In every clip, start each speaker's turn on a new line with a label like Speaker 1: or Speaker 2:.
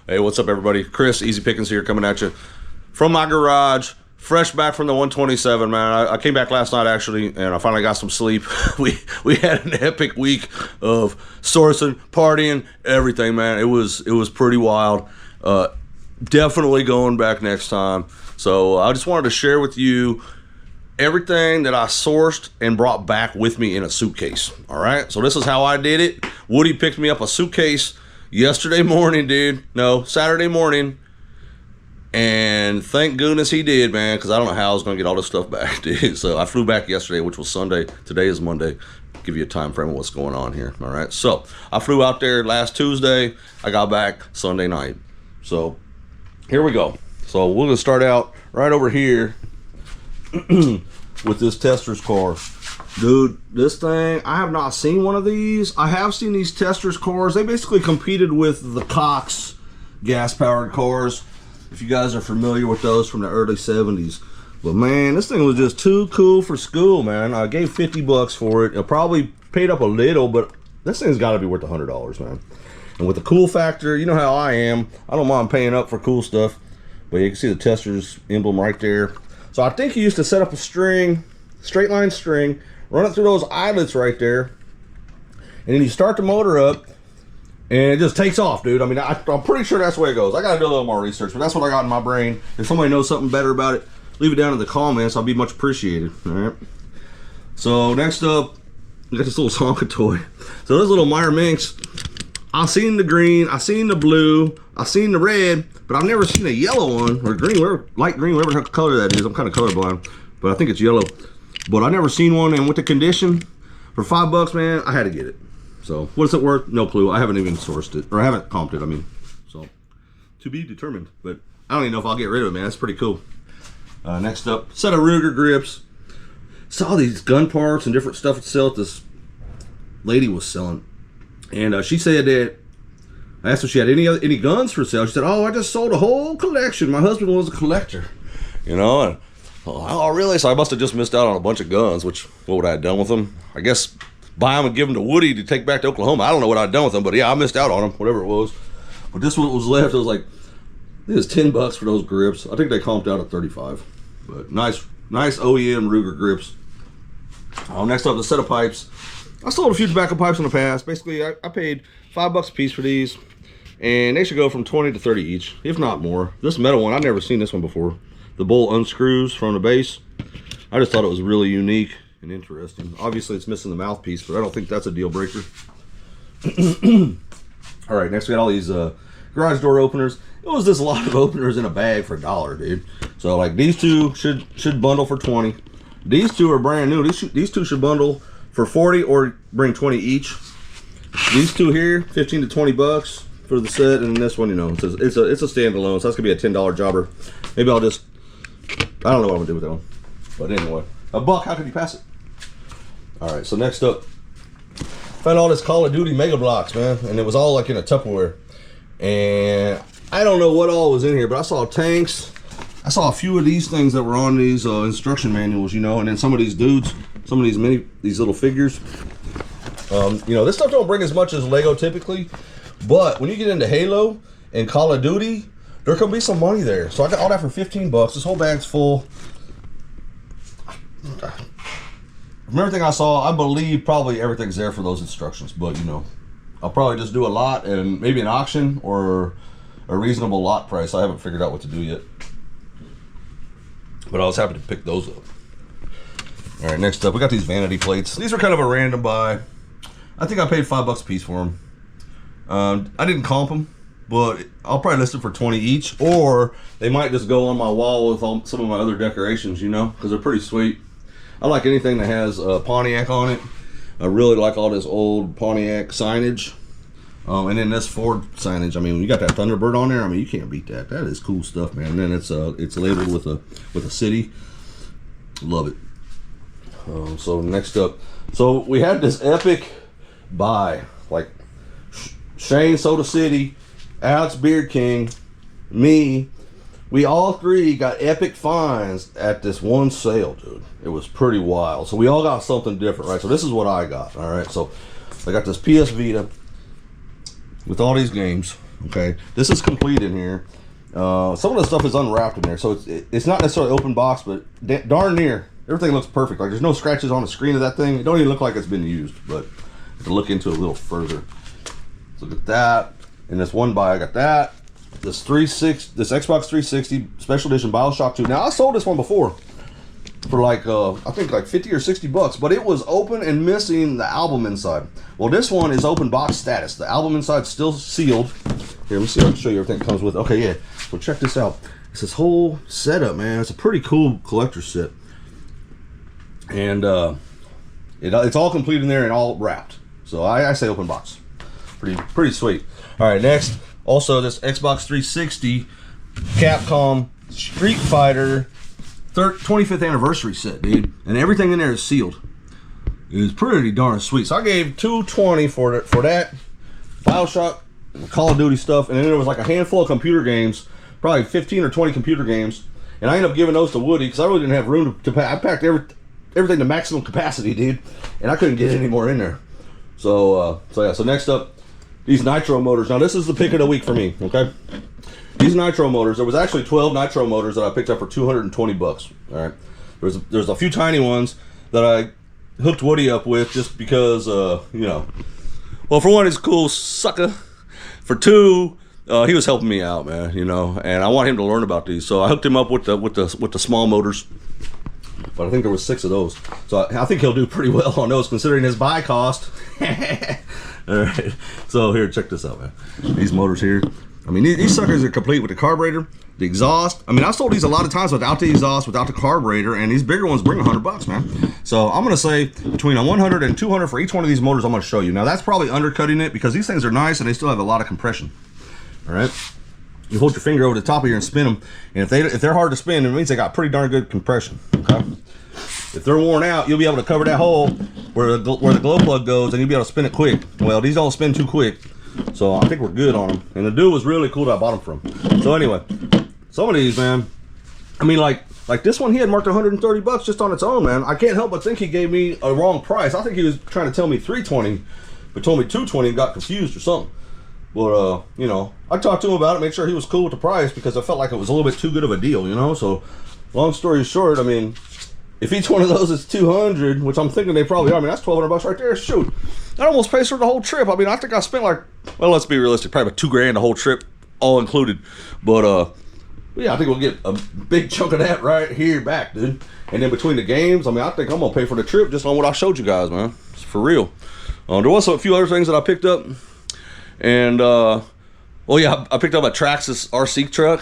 Speaker 1: Hey, what's up, everybody? Chris, Eazy Pickenz here, coming at you from my garage, fresh back from the 127, man. I came back last night, actually, and I finally got some sleep. We had an epic week of sourcing, partying, everything, man. It was pretty wild. Definitely going back next time. So I just wanted to share with you everything that I sourced and brought back with me in a suitcase. All right, so this is how I did it. Woody picked me up a suitcase yesterday morning, dude. No, Saturday morning. And thank goodness he did, man, because I don't know how I was going to get all this stuff back, dude. So I flew back yesterday, which was Sunday. Today is Monday. Give you a time frame of what's going on here. All right, so I flew out there last Tuesday. I got back Sunday night. So here we go. So we're going to start out right over here with this tester's car. Dude, this thing, I have not seen one of these. I have seen these tester's cars. They basically competed with the Cox gas-powered cars, if you guys are familiar with those from the early 70s. But man, this thing was just too cool for school, man. I gave 50 bucks for it. I probably paid up a little, but this thing's got to be worth $100, man. And with the cool factor, you know how I am. I don't mind paying up for cool stuff. But you can see the tester's emblem right there. So I think you used to set up a string, straight line string, run it through those eyelets right there, and then you start the motor up, and it just takes off, dude. I mean, I'm pretty sure that's the way it goes. I gotta do a little more research, but that's what I got in my brain. If somebody knows something better about it, leave it down in the comments. I'll be much appreciated. All right. So next up, we got this little Tonka toy. So this little Meyer Minx, I've seen the green, I've seen the blue, I've seen the red, but I've never seen a yellow one, or green, whatever, light green, whatever color that is. I'm kind of colorblind, but I think it's yellow. But I never seen one, and with the condition, for 5 bucks, man, I had to get it. So what is it worth? No clue. I haven't even sourced it, or I haven't comped it. I mean, so to be determined. But I don't even know if I'll get rid of it, man. That's pretty cool. Next up, set of Ruger grips. Saw these gun parts and different stuff to sell that this lady was selling, and she said that I asked if she had any guns for sale. She said, "Oh, I just sold a whole collection. My husband was a collector, you know." And oh, really? So I must have just missed out on a bunch of guns, which, what would I have done with them? I guess buy them and give them to Woody to take back to Oklahoma. I don't know what I'd done with them, but yeah, I missed out on them, whatever it was. But this one was left. It was like, it was 10 bucks for those grips. I think they comped out at 35. But nice OEM Ruger grips. Next up, the set of pipes. I sold a few tobacco pipes in the past. Basically, I paid 5 bucks a piece for these, and they should go from 20 to 30 each, if not more. This metal one, I've never seen this one before. The bolt unscrews from the base. I just thought it was really unique and interesting. Obviously, it's missing the mouthpiece, but I don't think that's a deal breaker. All right, next we got all these garage door openers. It was this lot of openers in a bag for $1, dude. So like these two should bundle for 20. These two are brand new. These two should bundle for 40 or bring 20 each. These two here, 15 to 20 bucks for the set, and this one, you know, it's a standalone, so that's gonna be a $10 jobber. Maybe I'll just, I don't know what I'm gonna do with that one. But anyway, $1, how could you pass it? All right, so next up, found all this Call of Duty Mega Blocks, man, and it was all like in a Tupperware. And I don't know what all was in here, but I saw tanks. I saw a few of these things that were on these instruction manuals, you know, and then some of these dudes, some of these little figures. You know, this stuff don't bring as much as Lego typically, but when you get into Halo and Call of Duty, there could be some money there. So I got all that for 15 bucks. This whole bag's full. From everything I saw, I believe probably everything's there for those instructions. But, you know, I'll probably just do a lot and maybe an auction or a reasonable lot price. I haven't figured out what to do yet. But I was happy to pick those up. All right, next up, we got these vanity plates. These were kind of a random buy. I think I paid 5 bucks a piece for them. I didn't comp them, but I'll probably list them for 20 each, or they might just go on my wall with some of my other decorations, you know, because they're pretty sweet. I like anything that has Pontiac on it. I really like all this old Pontiac signage. And then this Ford signage. I mean, when you got that Thunderbird on there, I mean, you can't beat that. That is cool stuff, man. And then it's labeled with a city. Love it. So next up, so we had this epic buy, like Shane Soda City, Alex Beard King, me. We all three got epic finds at this one sale, dude. It was pretty wild. So we all got something different, right? So this is what I got, all right? So I got this PS Vita with all these games. Okay, this is complete in here. Some of the stuff is unwrapped in there, so it's not necessarily open box, but darn near everything looks perfect. Like there's no scratches on the screen of that thing. It don't even look like it's been used, but I have to look into it a little further. Let's look at that. And this one buy, I got that. This Xbox 360 Special Edition BioShock 2. Now I sold this one before for like I think like 50 or 60 bucks, but it was open and missing the album inside. Well, this one is open box status. The album inside's still sealed. Here, let me see if I can show you everything it comes with. Okay, yeah. So check this out. It's this whole setup, man. It's a pretty cool collector set, and it's all complete in there and all wrapped. So I say open box. Pretty sweet. All right, next. Also, this Xbox 360 Capcom Street Fighter 25th anniversary set, dude, and everything in there is sealed. It was pretty darn sweet. So I gave $220 for that BioShock, Call of Duty stuff, and then there was like a handful of computer games, probably 15 or 20 computer games, and I ended up giving those to Woody because I really didn't have room to pack. I packed everything to maximum capacity, dude, and I couldn't get any more in there. So yeah. So next up, these Nitro motors. Now this is the pick of the week for me. Okay, these Nitro motors. There was actually 12 Nitro motors that I picked up for 220 bucks. All right, there's a few tiny ones that I hooked Woody up with just because you know. Well, for one, he's a cool sucker. For two, he was helping me out, man. You know, and I want him to learn about these. So I hooked him up with the small motors. But I think there was 6 of those. So I think he'll do pretty well on those considering his buy cost. All right, so here, check this out, man. These motors here. I mean, these suckers are complete with the carburetor, the exhaust. I mean, I sold these a lot of times without the exhaust, without the carburetor, and these bigger ones bring $100, man. So I'm gonna say between $100 and $200 for each one of these motors. I'm gonna show you. Now that's probably undercutting it because these things are nice and they still have a lot of compression. All right. You hold your finger over the top of here and spin them, and if they're hard to spin, it means they got pretty darn good compression. Okay. If they're worn out, you'll be able to cover that hole where the glow plug goes, and you'll be able to spin it quick. Well, these don't spin too quick, so I think we're good on them. And the dude was really cool that I bought them from. So anyway, some of these, man, I mean, like this one, he had marked 130 bucks just on its own, man. I can't help but think he gave me a wrong price. I think he was trying to tell me 320, but told me 220 and got confused or something. But you know, I talked to him about it, made sure he was cool with the price because I felt like it was a little bit too good of a deal, you know. So long story short, I mean, if each one of those is 200, which I'm thinking they probably are, I mean, that's 1,200 bucks right there. Shoot, that almost pays for the whole trip. I mean, I think I spent like, well, let's be realistic, probably about $2,000 the whole trip, all included. But yeah, I think we'll get a big chunk of that right here back, dude. And then between the games, I mean, I think I'm gonna pay for the trip just on what I showed you guys, man. It's for real. There was a few other things that I picked up, and well, yeah, I picked up a Traxxas RC truck.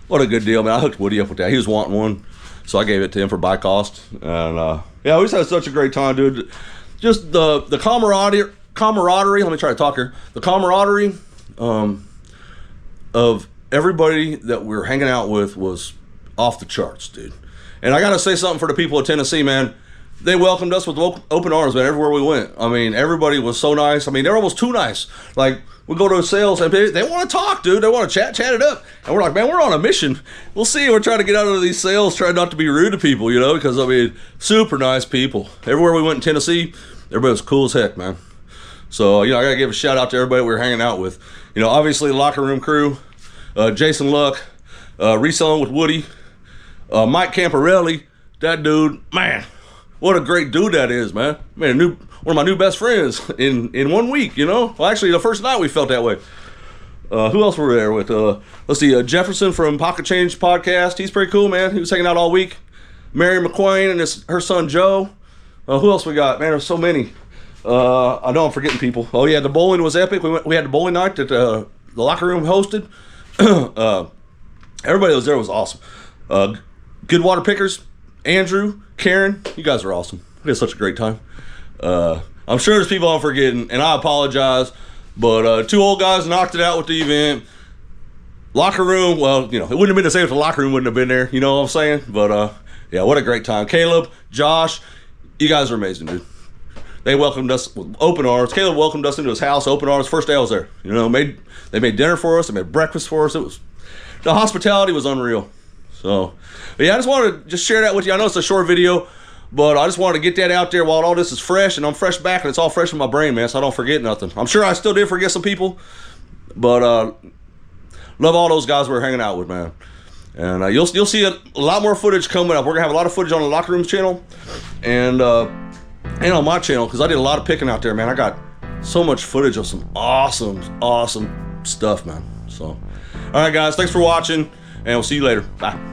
Speaker 1: What a good deal, man. I hooked Woody up with that. He was wanting one. So I gave it to him for buy cost, and yeah, we just had such a great time, dude. Just the camaraderie. Let me try to talk here. The camaraderie of everybody that we were hanging out with was off the charts, dude. And I gotta say something for the people of Tennessee, man. They welcomed us with open arms, man, everywhere we went. I mean, everybody was so nice. I mean, they're almost too nice. Like, we go to sales and they want to talk, dude. They want to chat it up. And we're like, man, we're on a mission. We'll see. We're trying to get out of these sales, trying not to be rude to people, you know, because, I mean, super nice people. Everywhere we went in Tennessee, everybody was cool as heck, man. So, you know, I got to give a shout out to everybody we were hanging out with. You know, obviously, the locker room crew, Jason Luck, reselling with Woody, Mike Camparelli, that dude, man. What a great dude that is, man. Man, one of my new best friends in 1 week, you know? Well, actually, the first night we felt that way. Who else were we there with? Let's see, Jefferson from Pocket Change Podcast. He's pretty cool, man. He was hanging out all week. Mary McQueen and her son, Joe. Who else we got? Man, there's so many. I know I'm forgetting people. Oh, yeah, the bowling was epic. We had the bowling night that the locker room hosted. Everybody that was there was awesome. Good water pickers. Andrew, Karen, you guys are awesome. We had such a great time. I'm sure there's people I'm forgetting, and I apologize, but 2 old guys knocked it out with the event. Locker room, well, you know, it wouldn't have been the same if the locker room wouldn't have been there, you know what I'm saying? But, yeah, what a great time. Caleb, Josh, you guys are amazing, dude. They welcomed us with open arms. Caleb welcomed us into his house, open arms, first day I was there. You know, they made dinner for us, they made breakfast for us. The hospitality was unreal. So, but yeah, I just wanted to share that with you. I know it's a short video, but I just wanted to get that out there while all this is fresh, and I'm fresh back, and it's all fresh in my brain, man, so I don't forget nothing. I'm sure I still did forget some people. But love all those guys we're hanging out with, man. And you'll see a lot more footage coming up. We're gonna have a lot of footage on the Locker Rooms channel, and on my channel, because I did a lot of picking out there, man. I got so much footage of some awesome stuff, man. So, all right, guys, thanks for watching, and we'll see you later. Bye.